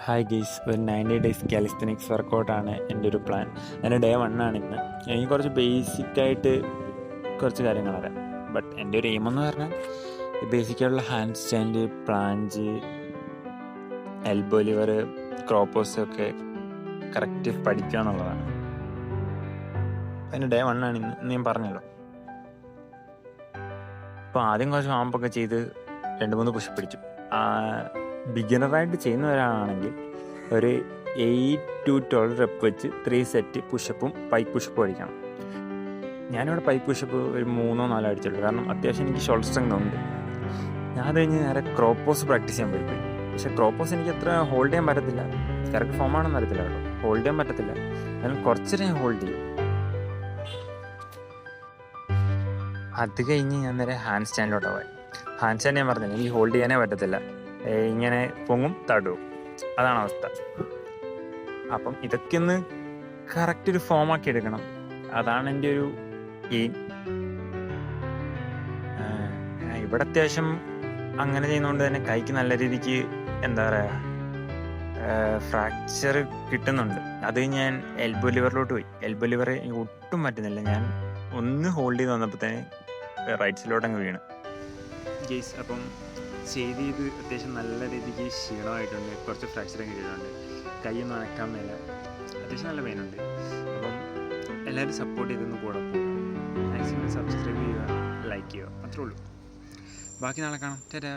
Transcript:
Hi guys, ഒരു 90 days calisthenics വർക്കൗട്ടാണ് എൻ്റെ ഒരു പ്ലാൻ. എൻ്റെ ഡേ 1 ആണ് ഇന്ന്. എനിക്ക് കുറച്ച് ബേസിക്കായിട്ട് കുറച്ച് കാര്യങ്ങൾ അറിയാം. ബട്ട് എൻ്റെ ഒരു എയിമെന്ന് പറഞ്ഞാൽ ബേസിക്കായിട്ടുള്ള hand stand, planche, elbow lever, crow pose ഒക്കെ കറക്റ്റ് പഠിക്കുക എന്നുള്ളതാണ്. എൻ്റെ ഡേ 1 ആണ് ഇന്ന് ഞാൻ പറഞ്ഞല്ലോ. അപ്പോൾ ആദ്യം കുറച്ച് വാമ്പൊക്കെ ചെയ്ത് 2-3 പുഷ് പിടിച്ചു. ബിഗിനറായിട്ട് ചെയ്യുന്നവരാണെങ്കിൽ ഒരു 8 to 12 റെപ്പ് വെച്ച് 3 സെറ്റ് പുഷപ്പും പൈപ്പ് പുഷപ്പും അടിക്കണം. ഞാനിവിടെ പൈപ്പ് പുഷപ്പ് ഒരു 3-4 അടിച്ചുള്ളൂ, കാരണം അത്യാവശ്യം എനിക്ക് ഷോൾഡർ സ്ട്രെങ്ത് ഉണ്ട്. ഞാൻ അത് കഴിഞ്ഞ് നേരെ ക്രോപ്പോസ് പ്രാക്ടീസ് ചെയ്യാൻ പോയി. പക്ഷേ ക്രോപ്പോസ് എനിക്ക് അത്ര ഹോൾഡ് ചെയ്യാൻ പറ്റത്തില്ല. കറക്റ്റ് ഫോമാണെന്ന് അറിയത്തില്ല കേട്ടോ, ഹോൾഡ് ചെയ്യാൻ പറ്റത്തില്ല. എന്നാലും കുറച്ച് ഞാൻ ഹോൾഡ് ചെയ്യും. അത് കഴിഞ്ഞ് ഞാൻ നേരെ ഹാൻഡ് സ്റ്റാൻഡിലോട്ട് പോയി. ഹാൻഡ് സ്റ്റാൻഡ് ഞാൻ പറഞ്ഞില്ല, എനിക്ക് ഹോൾഡ് ചെയ്യാനേ പറ്റത്തില്ല. ഇങ്ങനെ പൊങ്ങും തടുവും, അതാണ് അവസ്ഥ. അപ്പം ഇതൊക്കെ ഒന്ന് കറക്റ്റ് ഒരു ഫോമാക്കി എടുക്കണം, അതാണ് എൻ്റെ ഒരു എയിം. ഇവിടെ അത്യാവശ്യം അങ്ങനെ ചെയ്യുന്നതുകൊണ്ട് തന്നെ കൈക്ക് നല്ല രീതിക്ക് എന്താ പറയുക ഫ്രാക്ചർ കിട്ടുന്നുണ്ട്. അത് ഞാൻ എൽബോ ലിവറിലോട്ട് പോയി. എൽബോ ലിവർ ഒട്ടും പറ്റുന്നില്ല. ഞാൻ ഒന്ന് ഹോൾഡ് ചെയ്ത് വന്നപ്പോഴത്തേന് റൈറ്റ് സൈഡിലോട്ട് അങ്ങ് വീണ് ഗെയ്സ്. അപ്പം ചെയ്ത് അത്യാവശ്യം നല്ല രീതിക്ക് ക്ഷീണമായിട്ടുണ്ട്, കുറച്ച് ഫ്രാക്ചറും കിട്ടിയിട്ടുണ്ട്, കൈയൊന്നും അനക്കാൻ മേല, അത്യാവശ്യം നല്ല പെയിനുണ്ട്. അപ്പം എല്ലാവരും സപ്പോർട്ട് ചെയ്തൊന്ന് കൂടെ പോകും. മാക്സിമം സബ്സ്ക്രൈബ് ചെയ്യുക, ലൈക്ക് ചെയ്യുക, അത്രേ ഉള്ളൂ. ബാക്കി നാളെ കാണാം. ടാറ്റാ.